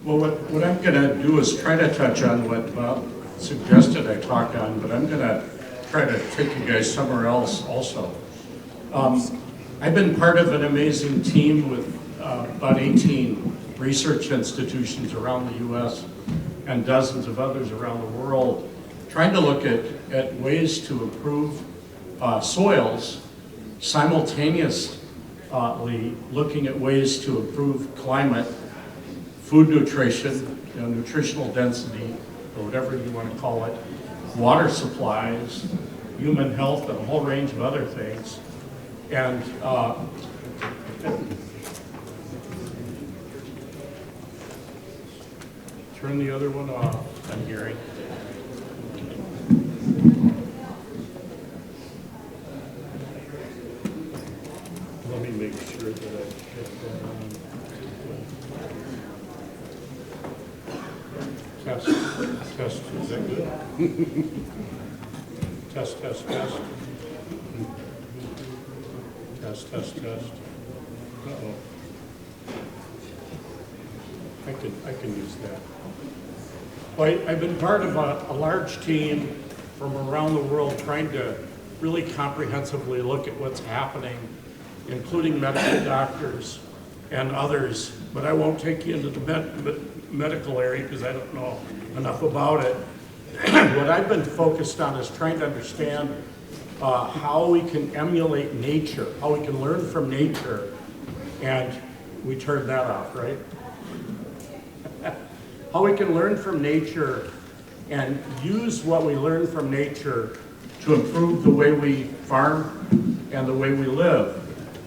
Well, what I'm going to do is try to touch on what Bob suggested I talk on, but I'm going to try to take you guys somewhere else also. I've been part of an amazing team with about 18 research institutions around the U.S. and dozens of others around the world, trying to look at ways to improve soils, simultaneously looking at ways to improve climate, food nutrition, nutritional density, or whatever you want to call it, water supplies, human health, and a whole range of other things. And turn the other one off, I'm hearing. Let me make sure that I get that on. Test, is that good? Test. Test. Uh-oh. I can use that. Well, I've been part of a large team from around the world trying to really comprehensively look at what's happening, including medical doctors and others, but I won't take you into the medical area because I don't know enough about it. What I've been focused on is trying to understand how we can emulate nature, how we can learn from nature, and we turned that off, right? How we can learn from nature and use what we learn from nature to improve the way we farm and the way we live.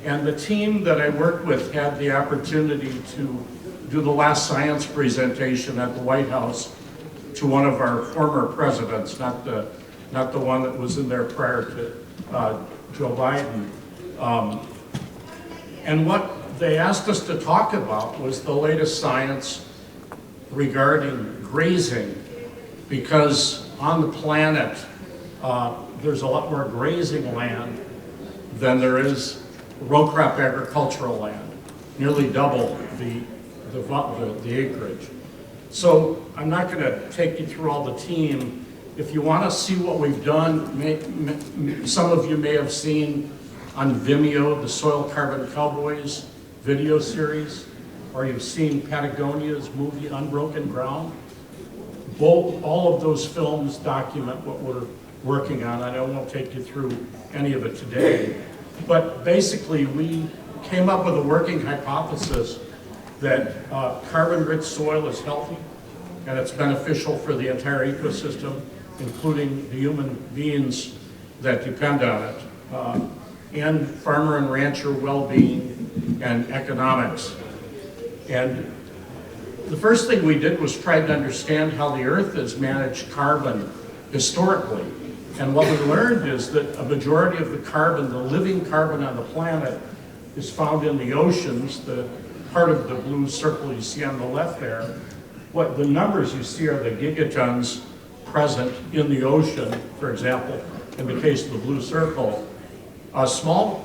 And the team that I worked with had the opportunity to do the last science presentation at the White House to one of our former presidents, not the one that was in there prior to Joe Biden. And what they asked us to talk about was the latest science regarding grazing, because on the planet there's a lot more grazing land than there is row crop agricultural land, nearly double the acreage. So I'm not going to take you through all the team. If you want to see what we've done, some of you may have seen on Vimeo the Soil Carbon Cowboys video series, or you've seen Patagonia's movie Unbroken Ground. All of those films document what we're working on. I won't take you through any of it today, but basically we came up with a working hypothesis that carbon-rich soil is healthy and it's beneficial for the entire ecosystem, including the human beings that depend on it, and farmer and rancher well-being and economics. And the first thing we did was try to understand how the Earth has managed carbon historically. And what we learned is that a majority of the carbon, the living carbon on the planet, is found in the oceans, the part of the blue circle you see on the left there. What the numbers you see are the gigatons present in the ocean, for example, in the case of the blue circle. A small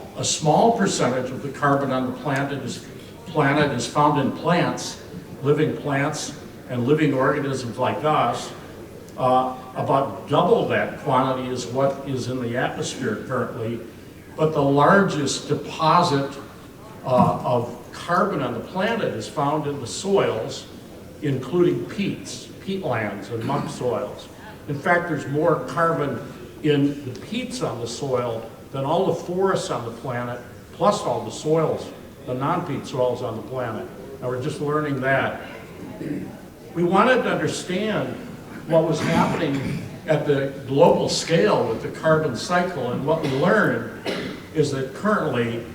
percentage of the carbon on the planet is found in plants, living plants, and living organisms like us. About double that quantity is what is in the atmosphere currently, but the largest deposit of carbon on the planet is found in the soils, including peatlands and muck soils. In fact, there's more carbon in the peats on the soil than all the forests on the planet, plus all the soils, the non-peat soils on the planet. Now we're just learning that. We wanted to understand what was happening at the global scale with the carbon cycle, and what we learned is that currently,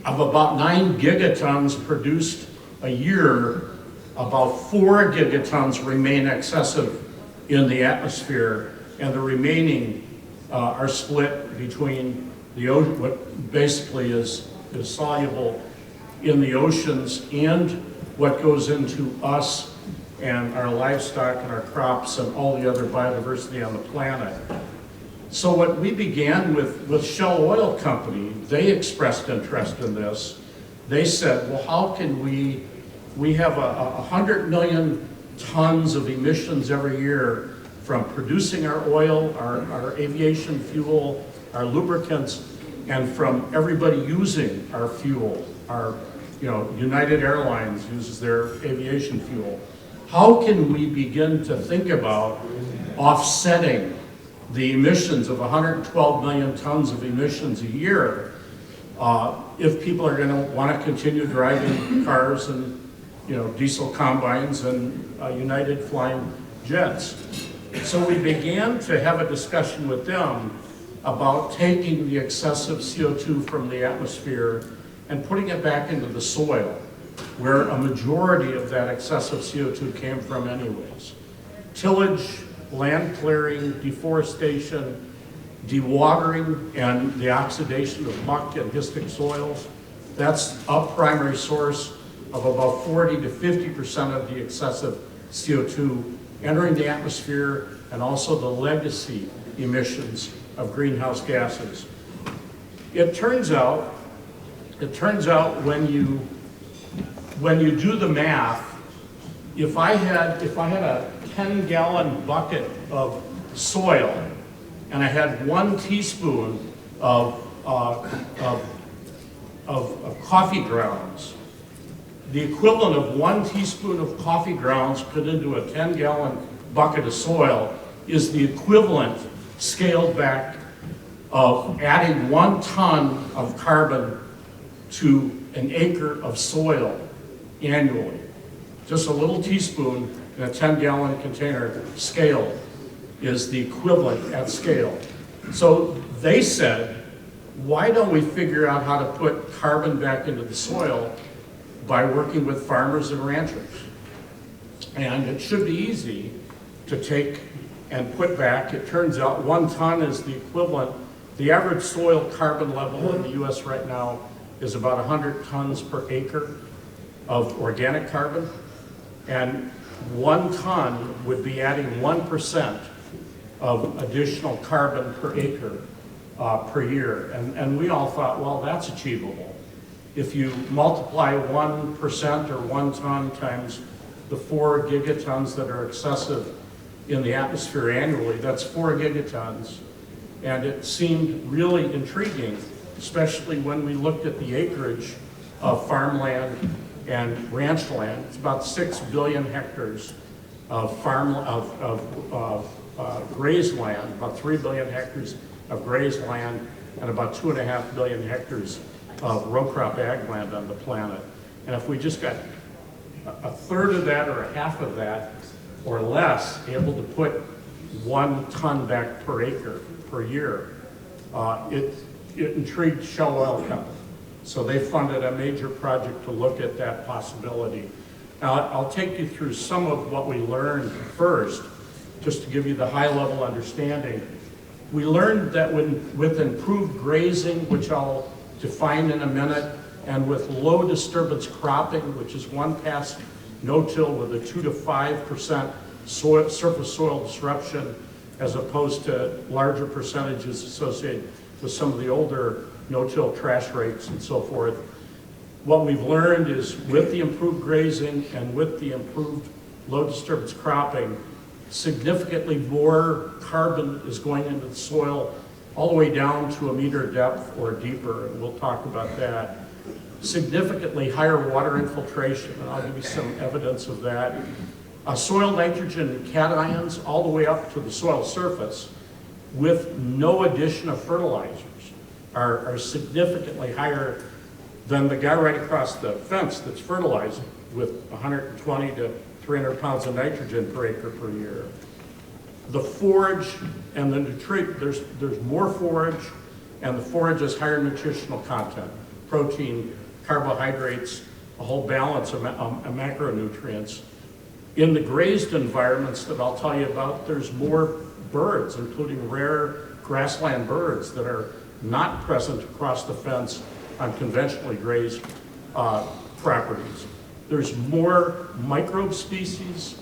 of about 9 gigatons produced a year, about 4 gigatons remain excessive in the atmosphere, and the remaining are split between the ocean, what basically is soluble in the oceans, and what goes into us and our livestock and our crops and all the other biodiversity on the planet. So what we began with Shell Oil Company, they expressed interest in this. They said, well, how can we we have 100 million tons of emissions every year from producing our oil, our aviation fuel, our lubricants, and from everybody using our fuel. Our, United Airlines uses their aviation fuel. How can we begin to think about offsetting the emissions of 112 million tons of emissions a year if people are going to want to continue driving cars and diesel combines and United flying jets? So we began to have a discussion with them about taking the excessive CO2 from the atmosphere and putting it back into the soil, where a majority of that excessive CO2 came from anyways. Tillage, land clearing, deforestation, dewatering, and the oxidation of muck and histic soils, that's a primary source of about 40 to 50% of the excessive CO2 entering the atmosphere, and also the legacy emissions of greenhouse gases. It turns out when you do the math, if I had a 10-gallon bucket of soil and I had 1 teaspoon of coffee grounds, the equivalent of 1 teaspoon of coffee grounds put into a 10-gallon bucket of soil is the equivalent, scaled back, of adding 1 ton of carbon to an acre of soil annually. Just a little teaspoon in a 10-gallon container scale is the equivalent at scale. So they said, why don't we figure out how to put carbon back into the soil by working with farmers and ranchers? And it should be easy to take and put back. It turns out 1 ton is the equivalent. The average soil carbon level in the US right now is about 100 tons per acre of organic carbon. And 1 ton would be adding 1% of additional carbon per acre per year. And we all thought, well, that's achievable. If you multiply 1% or 1 ton times the 4 gigatons that are excessive in the atmosphere annually, that's 4 gigatons. And it seemed really intriguing, especially when we looked at the acreage of farmland and ranch land. It's about 6 billion hectares of grazed land, about 3 billion hectares of grazed land, and about 2.5 billion hectares of row crop ag land on the planet. And if we just got a third of that or a half of that or less able to put 1 ton back per acre per year, it intrigued Shell Oil Company. So they funded a major project to look at that possibility. Now, I'll take you through some of what we learned first, just to give you the high-level understanding. We learned that with improved grazing, which I'll define in a minute, and with low disturbance cropping, which is 1-pass no-till with a 2 to 5% surface soil disruption, as opposed to larger percentages associated with some of the older no-till trash rates and so forth. What we've learned is with the improved grazing and with the improved low disturbance cropping, significantly more carbon is going into the soil all the way down to a meter depth or deeper, and we'll talk about that. Significantly higher water infiltration, and I'll give you some evidence of that. Soil nitrogen cations all the way up to the soil surface with no addition of fertilizers are significantly higher than the guy right across the fence that's fertilizing with 120 to 300 pounds of nitrogen per acre per year. The forage and the nutrient, there's more forage, and the forage has higher nutritional content, protein, carbohydrates, a whole balance of macronutrients. In the grazed environments that I'll tell you about, there's more birds, including rare grassland birds that are not present across the fence on conventionally grazed properties. There's more microbe species,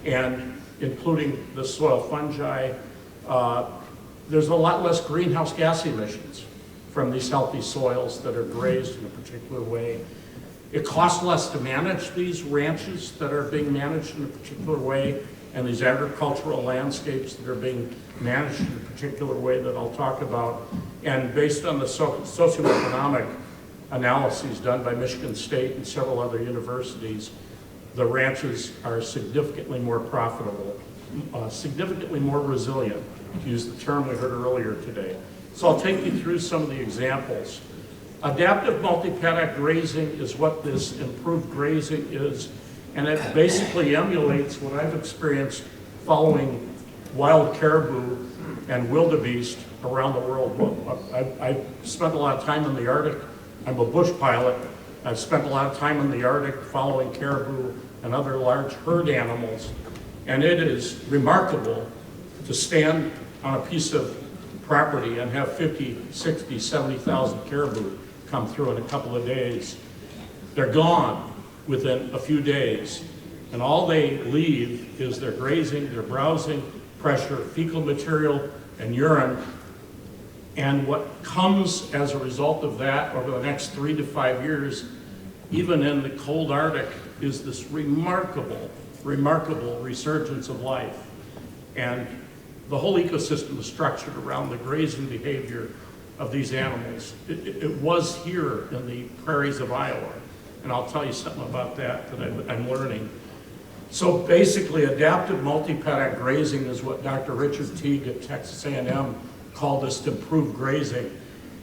and including the soil fungi. There's a lot less greenhouse gas emissions from these healthy soils that are grazed in a particular way. It costs less to manage these ranches that are being managed in a particular way, and these agricultural landscapes that are being managed in a particular way that I'll talk about. And based on the socioeconomic analyses done by Michigan State and several other universities, the ranches are significantly more profitable, significantly more resilient, to use the term we heard earlier today. So I'll take you through some of the examples. Adaptive multi-paddock grazing is what this improved grazing is, and it basically emulates what I've experienced following wild caribou and wildebeest around the world. I've spent a lot of time in the Arctic. I'm a bush pilot. I've spent a lot of time in the Arctic following caribou and other large herd animals, and it is remarkable to stand on a piece of property and have 50, 60, 70,000 caribou come through in a couple of days. They're gone within a few days, and all they leave is their grazing, their browsing, pressure, fecal material, and urine. And what comes as a result of that over the next 3 to 5 years, even in the cold Arctic, is this remarkable, remarkable resurgence of life. And the whole ecosystem is structured around the grazing behavior of these animals. It was here in the prairies of Iowa, and I'll tell you something about that I'm learning. So basically, adaptive multi-paddock grazing is what Dr. Richard Teague at Texas A&M called this improved grazing,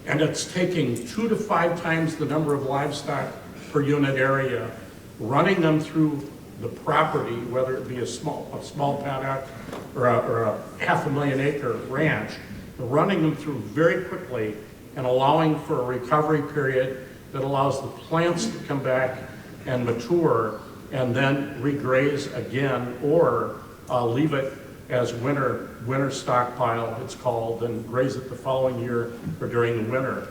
and it's taking 2 to 5 times the number of livestock per unit area, running them through the property, whether it be a small paddock or a 500,000 acre ranch, running them through very quickly and allowing for a recovery period that allows the plants to come back and mature and then regraze again, or leave it as winter stockpile, it's called, and graze it the following year or during the winter.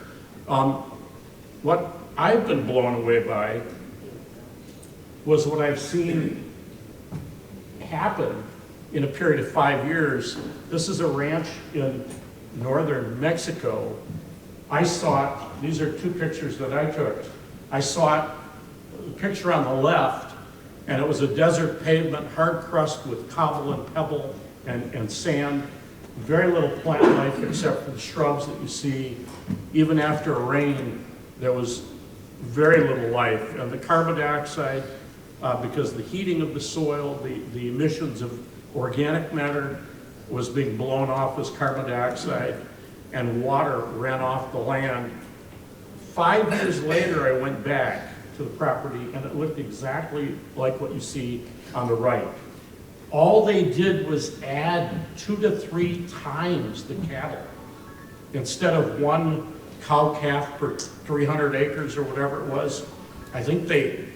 What I've been blown away by was what I've seen happen in a period of 5 years. This is a ranch in northern Mexico. I saw it, these are 2 pictures that I took. I saw it, the picture on the left, and it was a desert pavement, hard crust with cobble and pebble and sand. Very little plant life except for the shrubs that you see. Even after a rain, there was very little life. And the carbon dioxide, because the heating of the soil, the emissions of organic matter was being blown off as carbon dioxide, and water ran off the land. 5 years later, I went back to the property, and it looked exactly like what you see on the right. All they did was add 2 to 3 times the cattle. Instead of 1 cow-calf per 300 acres or whatever it was, I think they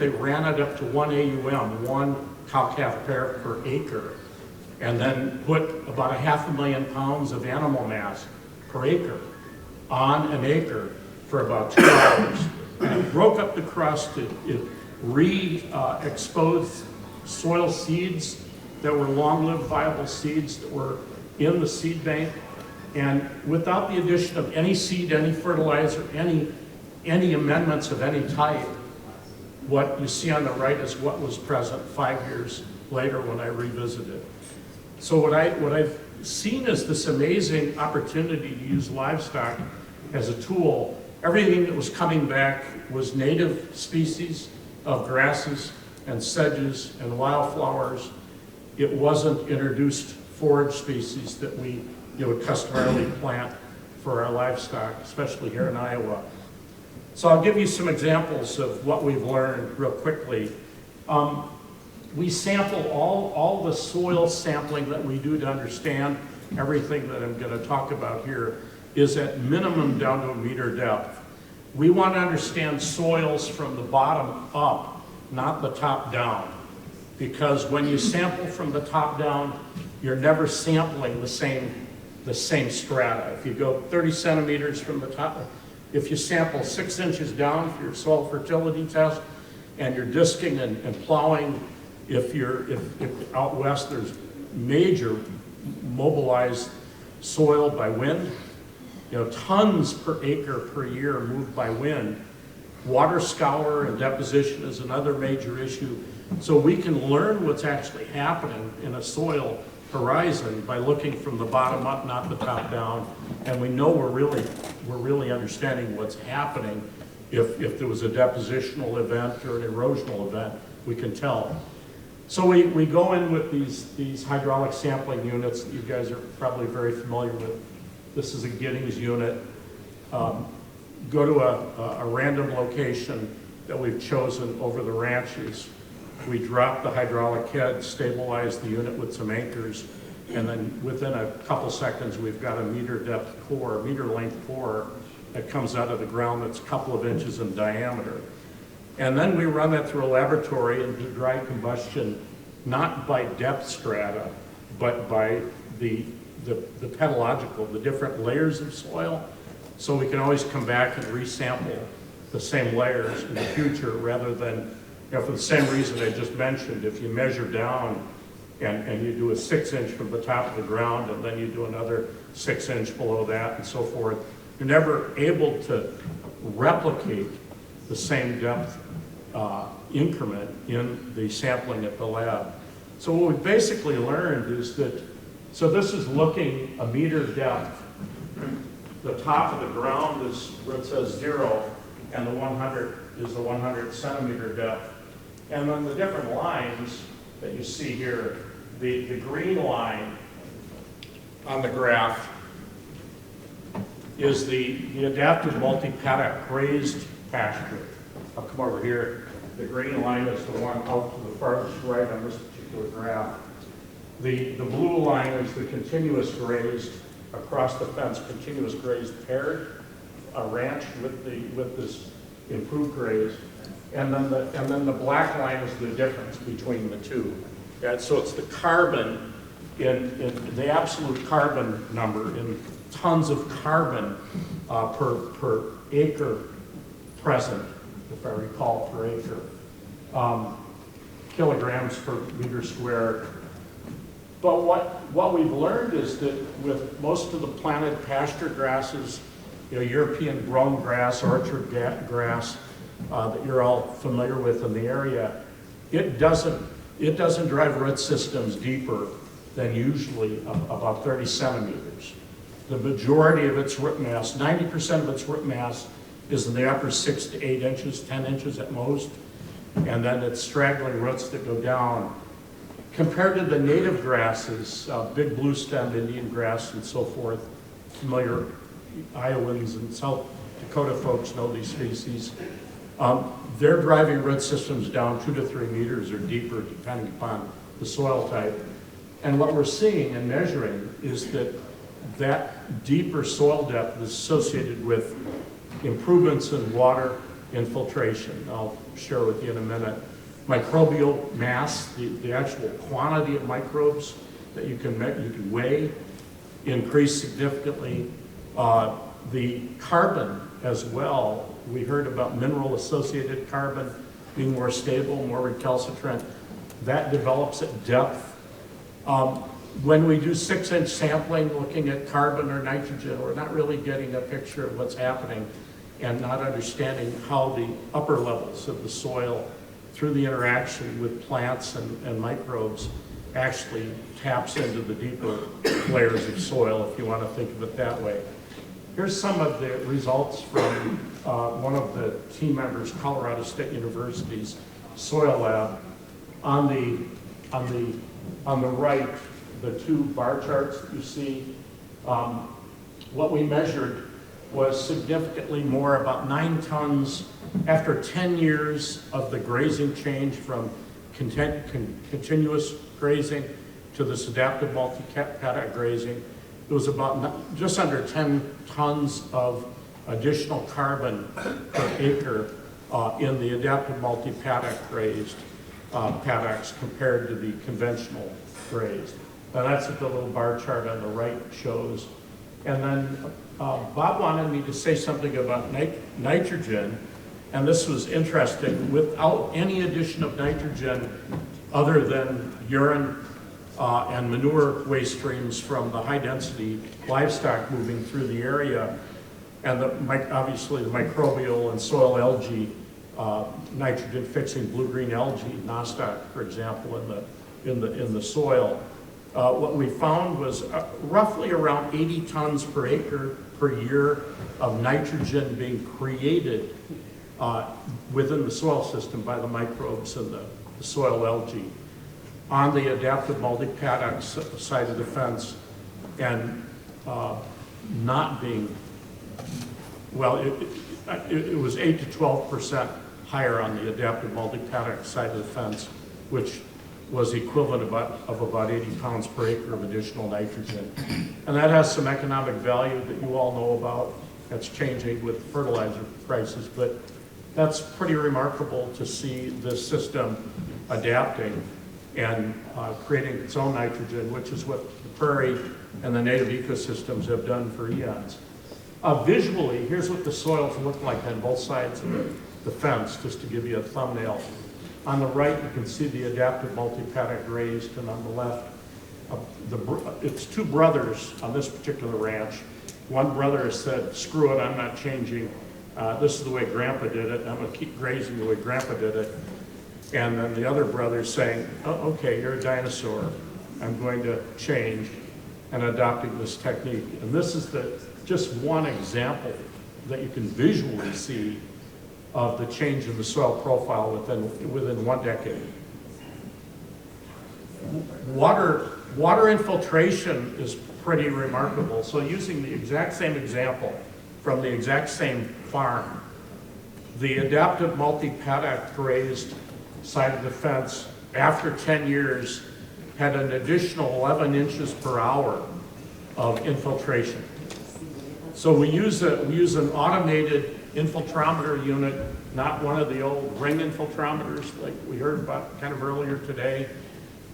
ran it up to 1 AUM, 1 cow-calf pair per acre, and then put about 500,000 pounds of animal mass per acre on an acre for about 2 hours. And it broke up the crust, it re-exposed soil seeds that were long-lived viable seeds that were in the seed bank, and without the addition of any seed, any fertilizer, any amendments of any type, what you see on the right is what was present 5 years later when I revisited. So what I've seen is this amazing opportunity to use livestock as a tool. Everything that was coming back was native species of grasses and sedges and wildflowers. It wasn't introduced forage species that we would customarily plant for our livestock, especially here in Iowa. So I'll give you some examples of what we've learned real quickly. We sample all the soil sampling that we do to understand everything that I'm going to talk about here is at minimum down to a meter depth. We want to understand soils from the bottom up, not the top down, because when you sample from the top down, you're never sampling the same strata. If you go 30 centimeters from the top, if you sample 6 inches down for your soil fertility test, and you're disking and plowing, if out west there's major mobilized soil by wind, tons per acre per year moved by wind. Water scour and deposition is another major issue. So we can learn what's actually happening in a soil horizon by looking from the bottom up, not the top down. And we know we're really understanding what's happening. If there was a depositional event or an erosional event, we can tell. So we go in with these hydraulic sampling units that you guys are probably very familiar with. This is a Giddings unit. Go to a random location that we've chosen over the ranches. We drop the hydraulic head, stabilize the unit with some anchors, and then within a couple seconds, we've got a meter length core that comes out of the ground that's a couple of inches in diameter. And then we run that through a laboratory and do dry combustion, not by depth strata, but by the pedological, the different layers of soil. So we can always come back and resample the same layers in the future rather than, for the same reason I just mentioned, if you measure down and you do a 6-inch from the top of the ground and then you do another 6-inch below that and so forth, you're never able to replicate the same depth increment in the sampling at the lab. So what we basically learned is that, so this is looking a meter depth. The top of the ground is where it says 0, and the 100 is the 100 centimeter depth. And then the different lines that you see here, the green line on the graph is the adaptive multi-paddock grazed pasture. I'll come over here. The green line is the one out to the farthest right on this particular graph. The blue line is the continuous grazed, across the fence, continuous grazed paired ranch with this improved graze. And then the black line is the difference between the two. And so it's the carbon in the absolute carbon number in tons of carbon per acre present, if I recall, per acre, kilograms per meter square. But what we've learned is that with most of the planted pasture grasses, European grown grass, orchard grass, that you're all familiar with in the area, it doesn't drive root systems deeper than usually about 30 centimeters. The majority of its root mass, 90% of its root mass, is in the upper 6 to 8 inches, 10 inches at most, and then it's straggling roots that go down. Compared to the native grasses, big blue-stemmed Indian grass and so forth, familiar Iowans and South Dakota folks know these species, they're driving root systems down 2 to 3 meters or deeper depending upon the soil type. And what we're seeing and measuring is that deeper soil depth is associated with improvements in water infiltration. I'll share with you in a minute. Microbial mass, the actual quantity of microbes that you can weigh, increased significantly. The carbon as well. We heard about mineral-associated carbon being more stable, more recalcitrant. That develops at depth. When we do 6-inch sampling looking at carbon or nitrogen, we're not really getting a picture of what's happening and not understanding how the upper levels of the soil through the interaction with plants and microbes actually taps into the deeper layers of soil, if you want to think of it that way. Here's some of the results from one of the team members, Colorado State University's soil lab. On the right, the two bar charts that you see, what we measured was significantly more, about 9 tons after 10 years of the grazing change from continuous grazing to this adaptive multi-paddock grazing. It was about just under 10 tons of additional carbon per acre in the adaptive multi-paddock grazed paddocks compared to the conventional grazed. Now that's what the little bar chart on the right shows. And then Bob wanted me to say something about nitrogen, and this was interesting. Without any addition of nitrogen other than urine and manure waste streams from the high-density livestock moving through the area, And obviously the microbial and soil algae, nitrogen fixing blue-green algae, nostoc, for example, in the soil. What we found was roughly around 80 tons per acre per year of nitrogen being created within the soil system by the microbes and the soil algae on the adaptive multi-paddock side of the fence, and not being, well, it was 8 to 12% higher on the adaptive multi-paddock side of the fence, which was equivalent of about 80 pounds per acre of additional nitrogen. And that has some economic value that you all know about. That's changing with fertilizer prices, but that's pretty remarkable to see this system adapting and creating its own nitrogen, which is what the prairie and the native ecosystems have done for eons. Visually, here's what the soils look like on both sides of the fence, just to give you a thumbnail. On the right, you can see the adaptive multi-paddock raised, and on the left, it's two brothers on this particular ranch. One brother has said, screw it, I'm not changing. This is the way Grandpa did it, and I'm gonna keep grazing the way Grandpa did it. And then the other brother's saying, oh, okay, you're a dinosaur. I'm going to change and adopting this technique. And this is just one example that you can visually see of the change in the soil profile within 1 decade. Water infiltration is pretty remarkable. So using the exact same example from the exact same farm, the adaptive multi-paddock raised side of the fence, after 10 years, had an additional 11 inches per hour of infiltration. So we use an automated infiltrometer unit, not one of the old ring infiltrometers like we heard about kind of earlier today.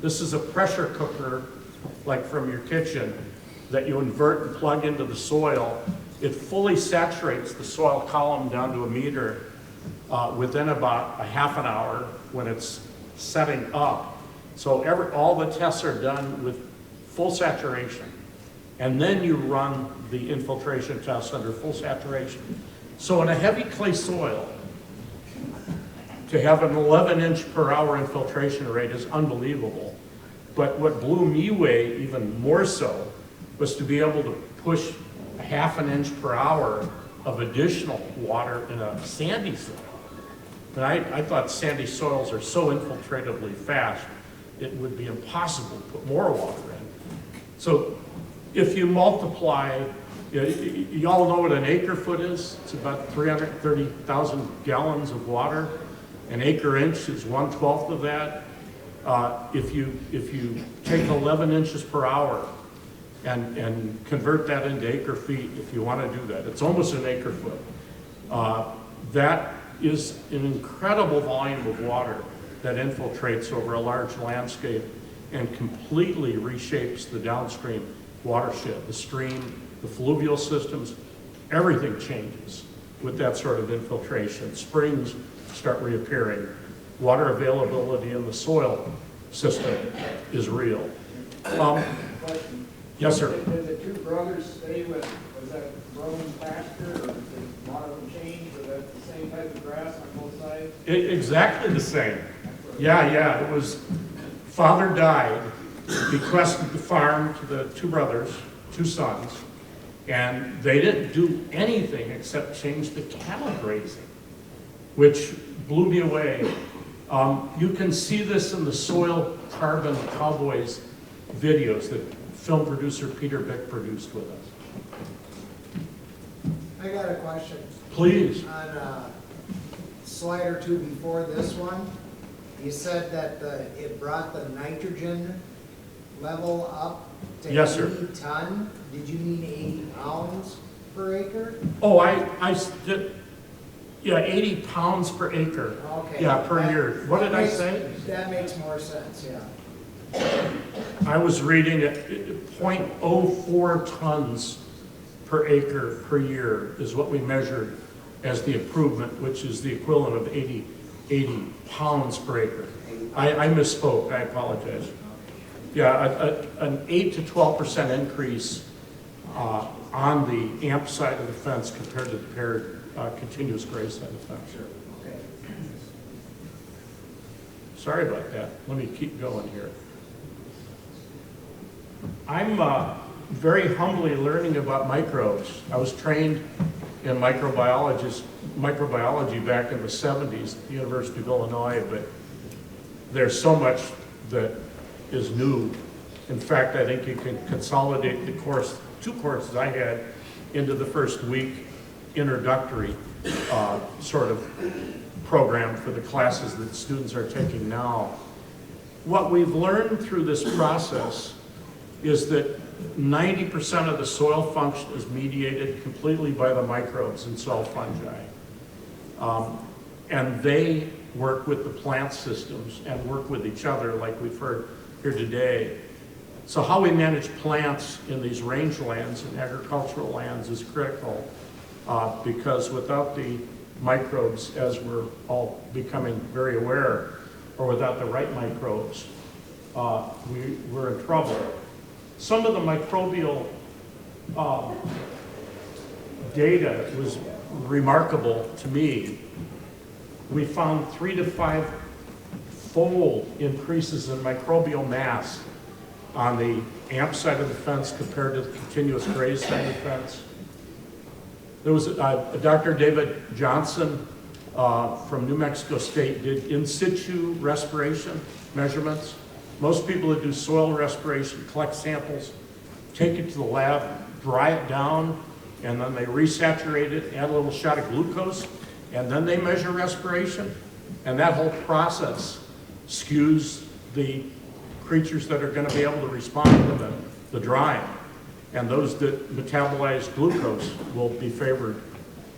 This is a pressure cooker, like from your kitchen, that you invert and plug into the soil. It fully saturates the soil column down to a meter within about a half an hour when it's setting up. So all the tests are done with full saturation. And then you run the infiltration test under full saturation. So in a heavy clay soil, to have an 11-inch per hour infiltration rate is unbelievable. But what blew me away even more so was to be able to push a half an inch per hour of additional water in a sandy soil. And I thought sandy soils are so infiltratively fast, it would be impossible to put more water in. So if you multiply, you all know what an acre foot is? It's about 330,000 gallons of water. An acre inch is 1/12 of that. If you take 11 inches per hour and convert that into acre feet, if you want to do that, it's almost an acre foot. That is an incredible volume of water that infiltrates over a large landscape and completely reshapes the downstream watershed, the stream, the fluvial systems. Everything changes with that sort of infiltration. Springs start reappearing. Water availability in the soil system is real. Yes, sir. Did the two brothers stay with, was that growing pasture, or did a lot of them change? Was that the same type of grass on both sides? Exactly the same. Yeah, it was, father died, bequested the farm to the two brothers, two sons, and they didn't do anything except change the cattle grazing, which blew me away. You can see this in the Soil Carbon Cowboys videos that film producer Peter Bick produced with us. I got a question. Please. On slide or two before this one, you said that it brought the nitrogen level up to Yes, sir. 80 ton. Did you mean 80 pounds per acre? Oh, I did, yeah, 80 pounds per acre. Okay. Yeah, per year. What did I say? That makes more sense, yeah. I was reading it, 0.04 tons per acre per year is what we measured as the improvement, which is the equivalent of 80 pounds per acre. I misspoke, I apologize. Yeah, an 8 to 12% increase on the AMP side of the fence compared to the paired continuous graze side of the fence. Okay. Sorry about that. Let me keep going here. I'm very humbly learning about microbes. I was trained in microbiology back in the 70s at the University of Illinois, but there's so much that is new. In fact, I think you can consolidate the course, 2 courses I had, into the first week introductory sort of program for the classes that students are taking now. What we've learned through this process is that 90% of the soil function is mediated completely by the microbes and soil fungi. And they work with the plant systems and work with each other like we've heard here today. So how we manage plants in these rangelands and agricultural lands is critical because without the microbes, as we're all becoming very aware, or without the right microbes, we're in trouble. Some of the microbial data was remarkable to me. We found 3 to 5 fold increases in microbial mass on the AMP side of the fence compared to the continuous graze side of the fence. There was Dr. David Johnson from New Mexico State did in situ respiration measurements. Most people that do soil respiration collect samples, take it to the lab, dry it down, and then they resaturate it, add a little shot of glucose, and then they measure respiration. And that whole process skews the creatures that are going to be able to respond to the drying. And those that metabolize glucose will be favored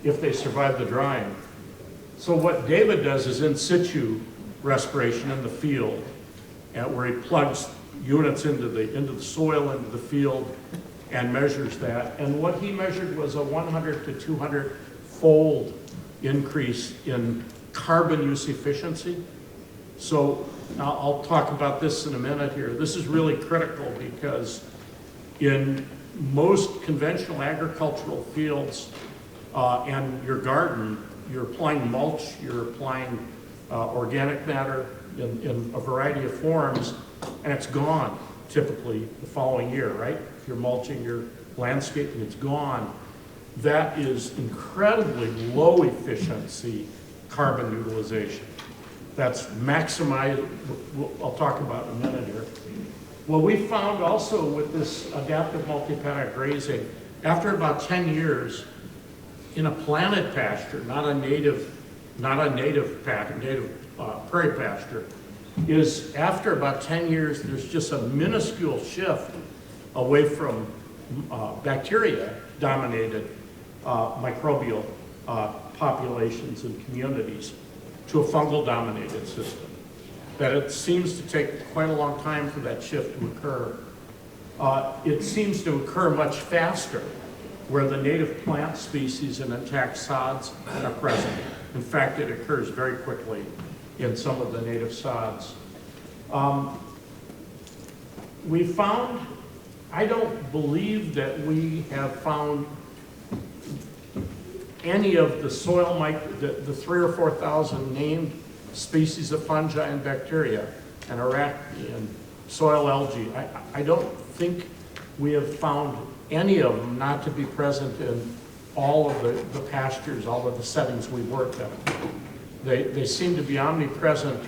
if they survive the drying. So what David does is in situ respiration in the field, where he plugs units into the soil, into the field, and measures that. And what he measured was a 100 to 200 fold increase in carbon use efficiency. So I'll talk about this in a minute here. This is really critical because in most conventional agricultural fields and your garden, you're applying mulch, you're applying organic matter in a variety of forms, and it's gone typically the following year, right? If you're mulching your landscape and it's gone, that is incredibly low efficiency carbon utilization. That's maximized, I'll talk about in a minute here. Well, we found also with this adaptive multi-paddock grazing, after about 10 years, in a planted pasture, not a native prairie pasture, is after about 10 years, there's just a minuscule shift away from bacteria-dominated microbial populations and communities to a fungal-dominated system. That it seems to take quite a long time for that shift to occur. It seems to occur much faster where the native plant species and intact sods are present. In fact, it occurs very quickly in some of the native sods. We found, I don't believe that we have found any of the soil, the 3,000 or 4,000 named species of fungi and bacteria and arachne and soil algae. I don't think we have found any of them not to be present in all of the pastures, all of the settings we worked in. They seem to be omnipresent.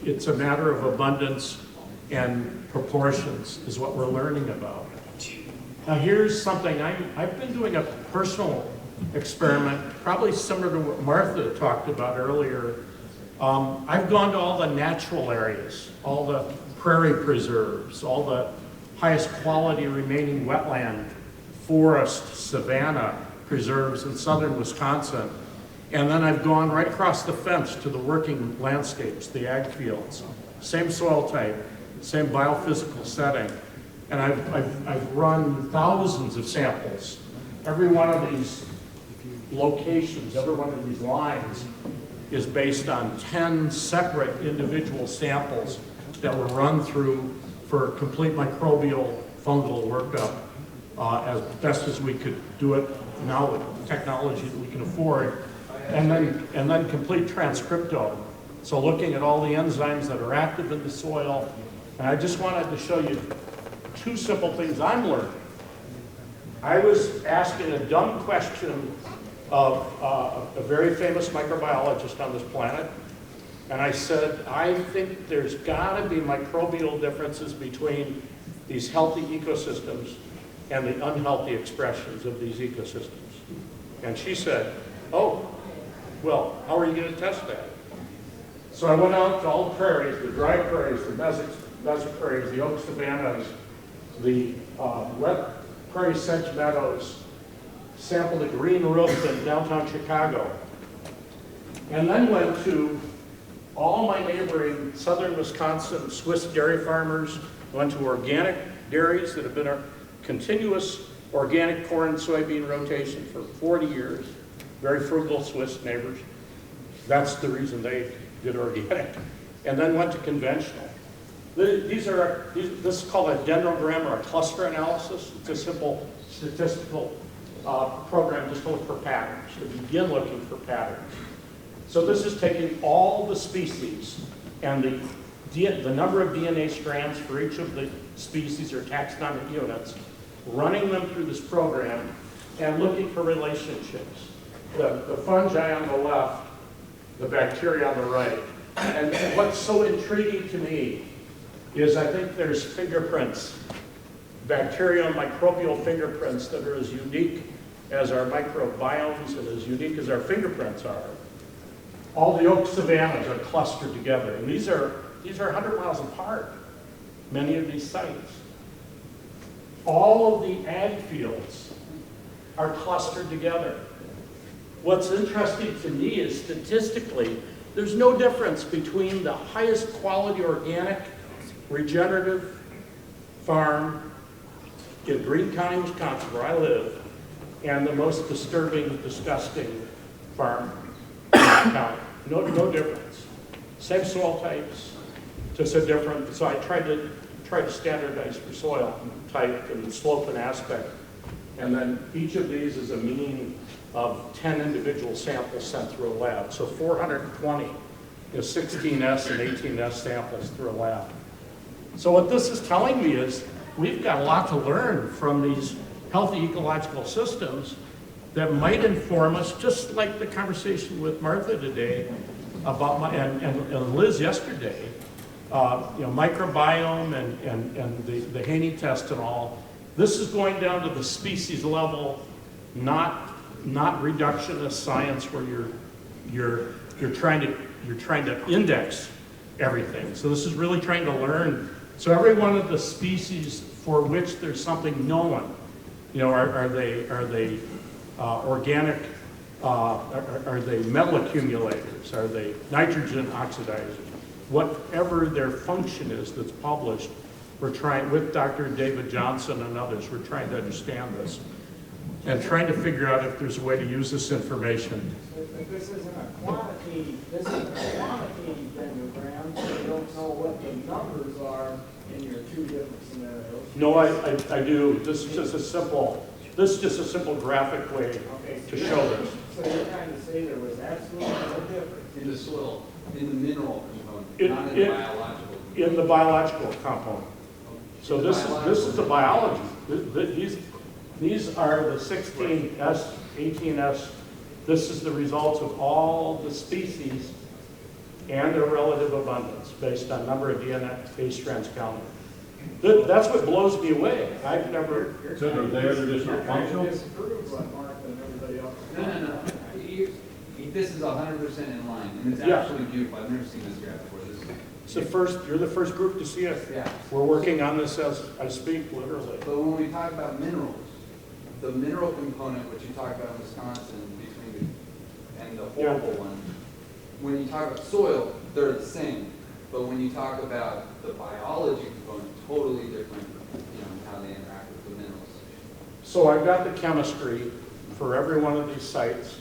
It's a matter of abundance and proportions is what we're learning about. Now here's something, I've been doing a personal experiment, probably similar to what Martha talked about earlier. I've gone to all the natural areas, all the prairie preserves, all the highest quality remaining wetland, forest, savanna preserves in southern Wisconsin. And then I've gone right across the fence to the working landscapes, the ag fields. Same soil type, same biophysical setting. And I've run thousands of samples. Every one of these locations, every one of these lines is based on 10 separate individual samples that were run through for complete microbial fungal workup. as best as we could do it now with the technology that we can afford, and then complete transcriptome. So looking at all the enzymes that are active in the soil, and I just wanted to show you two simple things I'm learning. I was asking a dumb question of a very famous microbiologist on this planet, and I said, I think there's got to be microbial differences between these healthy ecosystems and the unhealthy expressions of these ecosystems. And she said, oh, well, how are you going to test that? So I went out to all the prairies, the dry prairies, the desert prairies, the oak savannas, the wet prairie sedge meadows, sampled a green roof in downtown Chicago, and then went to all my neighboring southern Wisconsin Swiss dairy farmers, went to organic dairies that have been a continuous organic corn and soybean rotation for 40 years, very frugal Swiss neighbors. That's the reason they did organic. And then went to conventional. This is called a dendrogram or a cluster analysis. It's a simple statistical program just to look for patterns, to begin looking for patterns. So this is taking all the species and the number of DNA strands for each of the species or taxonomic units, running them through this program and looking for relationships. The fungi on the left, the bacteria on the right. And what's so intriguing to me is I think there's fingerprints, bacterial microbial fingerprints that are as unique as our microbiomes and as unique as our fingerprints are. All the oak savannas are clustered together, and these are 100 miles apart, many of these sites. All of the ag fields are clustered together. What's interesting to me is statistically, there's no difference between the highest quality organic regenerative farm in Greene County, Wisconsin, where I live, and the most disturbing, disgusting farm in the county. No difference. Same soil types, just a different. So I tried to standardize for soil type and slope and aspect, and then each of these is a mean of 10 individual samples sent through a lab. So 420 is 16S and 18S samples through a lab. So what this is telling me is we've got a lot to learn from these healthy ecological systems that might inform us, just like the conversation with Martha today about and Liz yesterday, microbiome and the Haney test and all. This is going down to the species level, not reductionist science where you're trying to index everything. So this is really trying to learn. So every one of the species for which there's something known, are they organic? Are they metal accumulators? Are they nitrogen oxidizers? Whatever their function is that's published, we're trying, with Dr. David Johnson and others, we're trying to understand this and trying to figure out if there's a way to use this information. But this isn't a quantity, this is a quantity dendrogram, so you don't know what the numbers are in your two different scenarios. No, I do. This is just a simple graphic way to show this. So you're trying to say there was absolutely no difference In the soil, in the mineral component, not in the biological. In the biological component. So this is the biology. These are the 16S, 18S. This is the results of all the species and their relative abundance based on number of DNA base strands counted. That's what blows me away. I've never. So they're just not functional? disprove what Mark and everybody else. No. This is 100% in line, and it's Yeah. absolutely beautiful. I've never seen this graph before. You're the first group to see it. Yeah. We're working on this as I speak, literally. But when we talk about minerals, the mineral component, which you talk about in Wisconsin, and the horrible one, when you talk about soil, they're the same. But when you talk about the biology component, totally different, how they interact with the minerals. So I've got the chemistry for every one of these sites,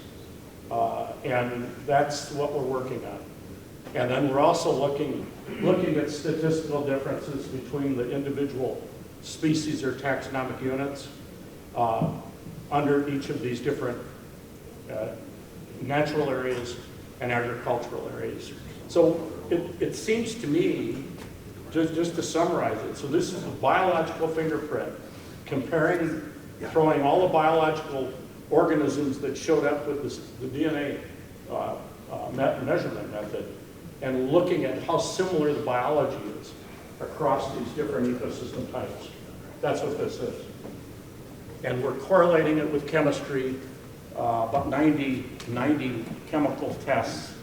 and that's what we're working on. And then we're also looking at statistical differences between the individual species or taxonomic units. under each of these different natural areas and agricultural areas. So it seems to me, just to summarize it, so this is a biological fingerprint, comparing, throwing all the biological organisms that showed up with the DNA measurement method, and looking at how similar the biology is across these different ecosystem types. That's what this is. And we're correlating it with chemistry, about 90 chemical tests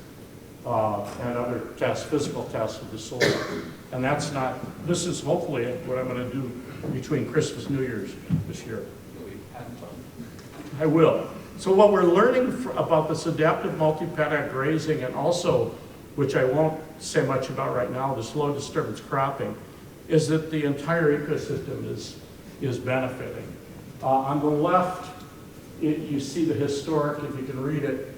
and other tests, physical tests of the soil. And that's not, this is hopefully what I'm going to do between Christmas and New Year's this year. You'll be having fun. I will. So what we're learning about this adaptive multi-paddock grazing, and also, which I won't say much about right now, this low disturbance cropping, is that the entire ecosystem is benefiting. On the left, you see the historic, if you can read it,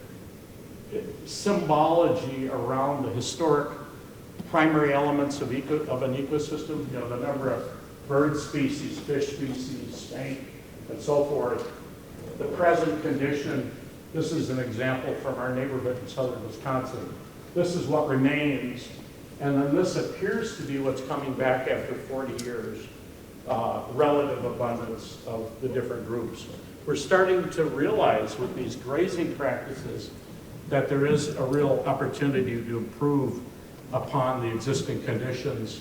symbology around the historic primary elements of an ecosystem, you know, the number of bird species, fish species, snake, and so forth. The present condition, this is an example from our neighborhood in southern Wisconsin. This is what remains, and then this appears to be what's coming back after 40 years, relative abundance of the different groups. We're starting to realize with these grazing practices that there is a real opportunity to improve upon the existing conditions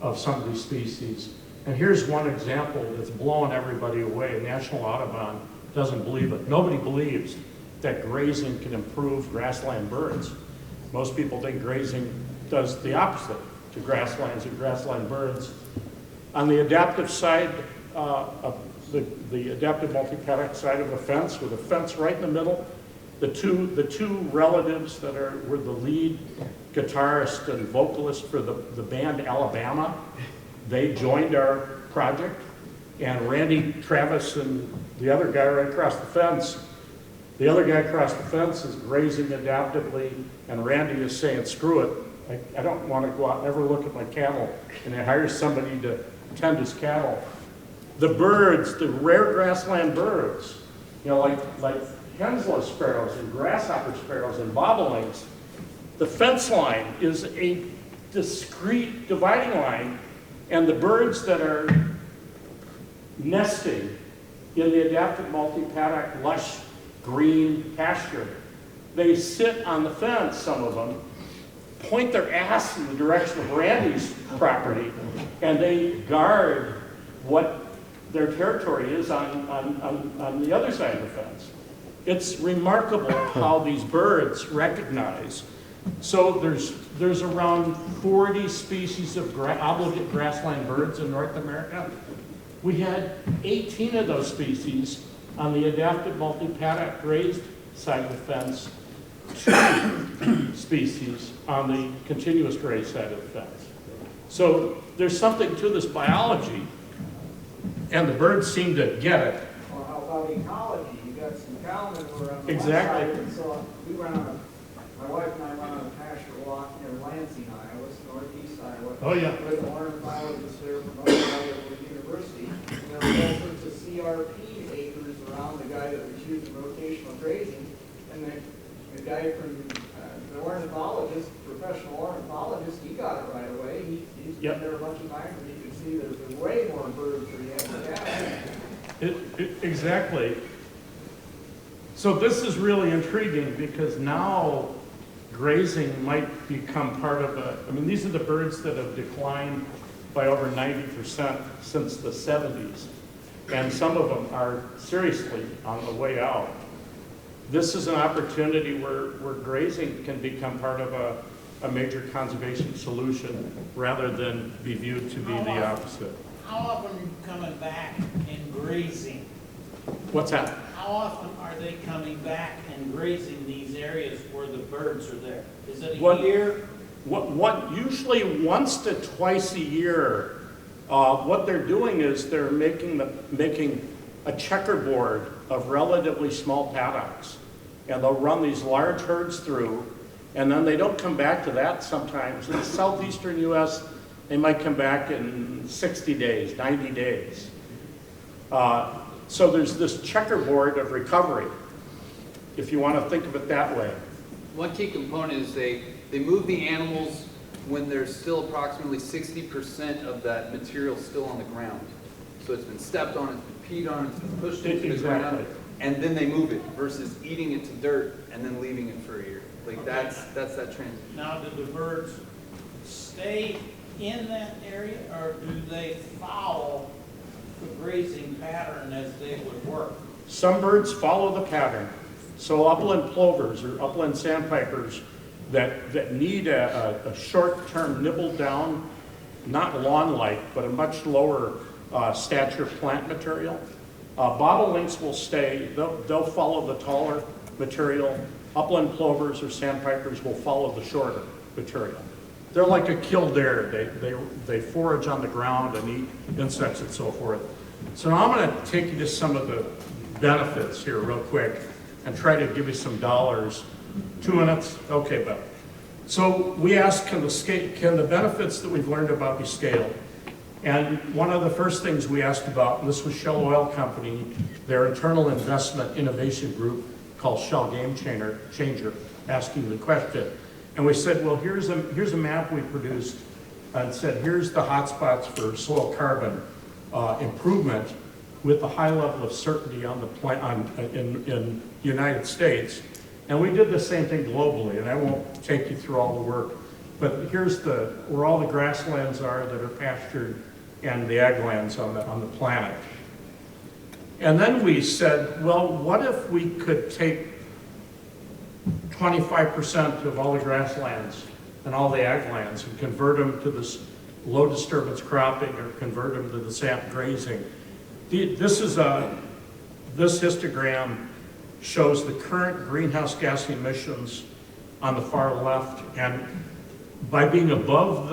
of some of these species. And here's one example that's blowing everybody away. National Audubon doesn't believe it. Nobody believes that grazing can improve grassland birds. Most people think grazing does the opposite to grasslands and grassland birds. On the adaptive side, the adaptive multi-paddock side of a fence, with a fence right in the middle, the two relatives that were the lead guitarist and vocalist for the band Alabama, they joined our project, and Randy Travis and the other guy right across the fence, the other guy across the fence is grazing adaptively, and Randy is saying, screw it, I don't want to go out and ever look at my cattle, and he hires somebody to tend his cattle. The birds, the rare grassland birds, you know, like Henslow sparrows and grasshopper sparrows and bobolinks, the fence line is a discrete dividing line, and the birds that are nesting in the adaptive multi-paddock lush green pasture, they sit on the fence, some of them, point their ass in the direction of Randy's property, and they guard what their territory is on the other side of the fence. It's remarkable how these birds recognize. So there's around 40 species of obligate grassland birds in North America. We had 18 of those species on the adaptive multi-paddock grazed side of the fence, 2 species on the continuous graze side of the fence. So there's something to this biology, and the birds seem to get it. Or how about ecology? You got some cow manure on the Exactly. one side, and so we went on my wife and I went on a pasture walk near Lansing, Iowa, it's northeast Iowa. Oh, yeah. With an ornithologist there from Iowa University. And there were all sorts of CRP acres around the guy that was using rotational grazing. And the guy from the ornithologist, professional ornithologist, he got it right away. He's been there a bunch of times, and you can see there's way more birds than he had. Exactly. So this is really intriguing, because now grazing might become part of I mean, these are the birds that have declined by over 90% since the 70s. And some of them are seriously on the way out. This is an opportunity where grazing can become part of a major conservation solution, rather than be viewed to be the opposite. How often are you coming back and grazing? What's that? How often are they coming back and grazing these areas where the birds are there? Is it a year? Usually once to twice a year. What they're doing is they're making a checkerboard of relatively small paddocks, and they'll run these large herds through, and then they don't come back to that sometimes. In the southeastern U.S., they might come back in 60 days, 90 days. So there's this checkerboard of recovery, if you want to think of it that way. One key component is they move the animals when there's still approximately 60% of that material still on the ground. So it's been stepped on, it's been peed on, it's been pushed into the ground, Exactly. and then they move it versus eating it to dirt and then leaving it for a year. Like that's that transition. Now, do the birds stay in that area, or do they follow the grazing pattern as they would work? Some birds follow the pattern. So upland plovers or upland sandpipers that need a short-term nibble down, not lawn-like, but a much lower stature plant material. Bobolinks will stay, they'll follow the taller material. Upland plovers or sandpipers will follow the shorter material. They're like a killdeer. They forage on the ground and eat insects and so forth. So now I'm going to take you to some of the benefits here real quick and try to give you some dollars. 2 minutes? Okay, Bill. So we asked, can the benefits that we've learned about be scaled? And one of the first things we asked about, and this was Shell Oil Company, their internal investment innovation group called Shell Game Changer, asking the question. And we said, well, here's a map we produced and said, here's the hotspots for soil carbon improvement with a high level of certainty on the in the United States. And we did the same thing globally, and I won't take you through all the work, but here's where all the grasslands are that are pastured and the ag lands on the planet. And then we said, well, what if we could take 25% of all the grasslands and all the ag lands and convert them to this low disturbance cropping or convert them to the sap grazing? This histogram shows the current greenhouse gas emissions on the far left, and by being above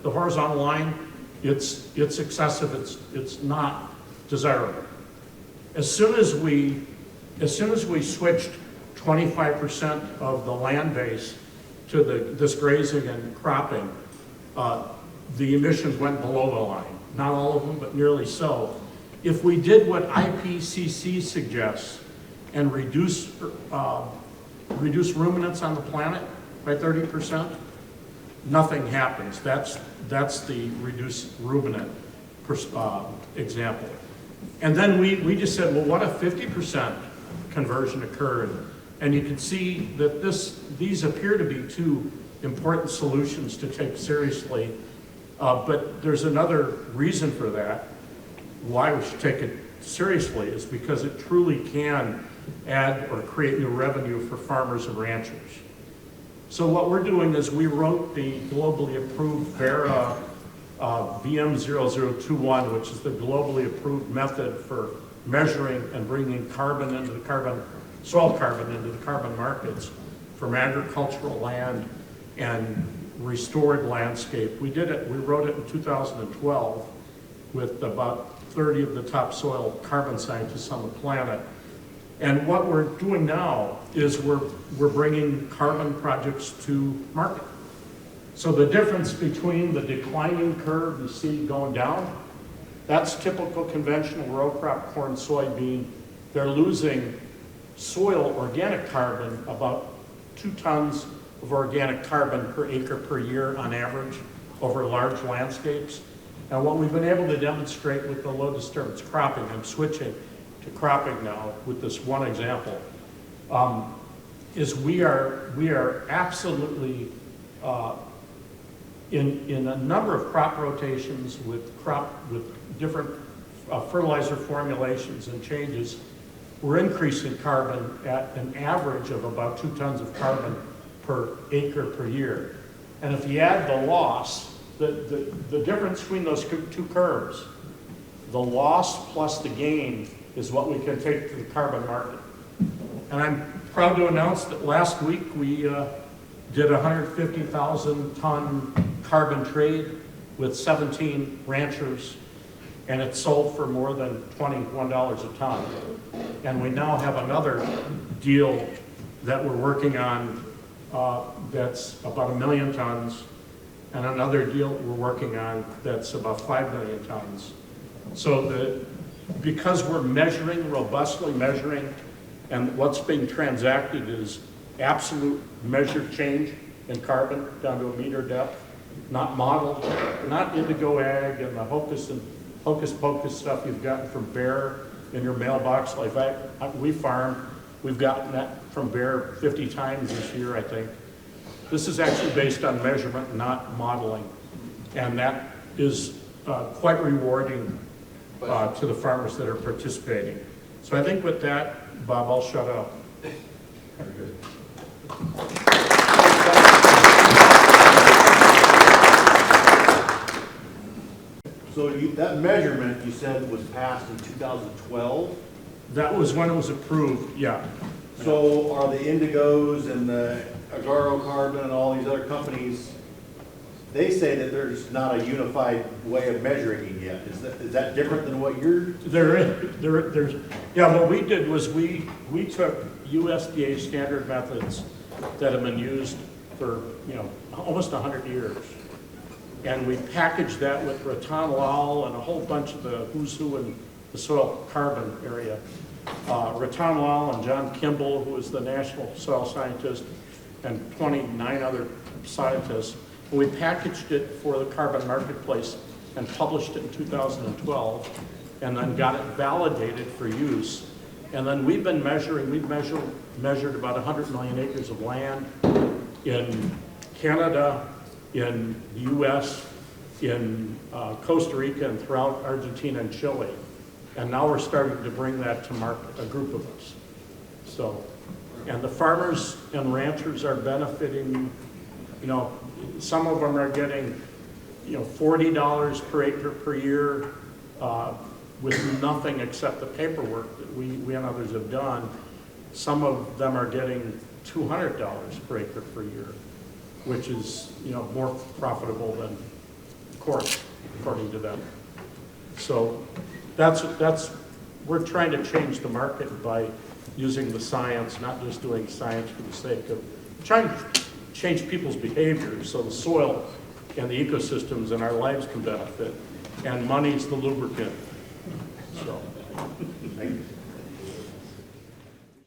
the horizontal line, it's excessive, it's not desirable. As soon as we switched 25% of the land base to this grazing and cropping, the emissions went below the line. Not all of them, but nearly so. If we did what IPCC suggests and reduce ruminants on the planet by 30%, nothing happens. That's the reduced ruminant example. And then we just said, well, what if 50% conversion occurred? And you can see that these appear to be two important solutions to take seriously, but there's another reason for that. Why we should take it seriously is because it truly can add or create new revenue for farmers and ranchers. So what we're doing is we wrote the globally approved Vera VM0021, which is the globally approved method for measuring and bringing soil carbon into the carbon markets from agricultural land and restored landscape. We wrote it in 2012 with about 30 of the top soil carbon scientists on the planet. And what we're doing now is we're bringing carbon projects to market. So the difference between the declining curve you see going down, that's typical conventional row crop corn, soybean. They're losing soil organic carbon, about 2 tons of organic carbon per acre per year on average over large landscapes. And what we've been able to demonstrate with the low disturbance cropping, I'm switching to cropping now with this one example, is we are absolutely in a number of crop rotations with different fertilizer formulations and changes, we're increasing carbon at an average of about 2 tons of carbon per acre per year. And if you add the loss, the difference between those two curves, the loss plus the gain is what we can take to the carbon market. And I'm proud to announce that last week we did a 150,000 ton carbon trade with 17 ranchers, and it sold for more than $21 a ton. And we now have another deal that we're working on that's about 1 million tons, and another deal we're working on that's about 5 million tons. So because we're measuring, robustly measuring, and what's being transacted is absolute measured change in carbon down to a meter depth, not modeled, not indigo ag and the hocus pocus stuff you've gotten from Bear in your mailbox. Like we farm, we've gotten that from Bear 50 times this year, I think. This is actually based on measurement, not modeling. And that is quite rewarding to the farmers that are participating. So I think with that, Bob, I'll shut up. Very good. So that measurement you said was passed in 2012? That was when it was approved, yeah. So are the Indigos and the Agaro Carbon and all these other companies, they say that there's not a unified way of measuring it yet. Is that different than what you're? There's, yeah, what we did was we took USDA standard methods that have been used for, almost 100 years. And we packaged that with Ratonlal and a whole bunch of the who's who in the soil carbon area. Ratonlal and John Kimball, who is the national soil scientist, and 29 other scientists. And we packaged it for the carbon marketplace and published it in 2012, and then got it validated for use. And then we've been measuring, measured about 100 million acres of land in Canada, in the US, in Costa Rica, and throughout Argentina and Chile. And now we're starting to bring that to market, a group of us. So, and the farmers and ranchers are benefiting, some of them are getting, $40 per acre per year with nothing except the paperwork that we and others have done. Some of them are getting $200 per acre per year, which is, more profitable than corn, according to them. So we're trying to change the market by using the science, not just doing science for the sake of trying to change people's behaviors so the soil and the ecosystems and our lives can benefit, and money's the lubricant. So, Thank you.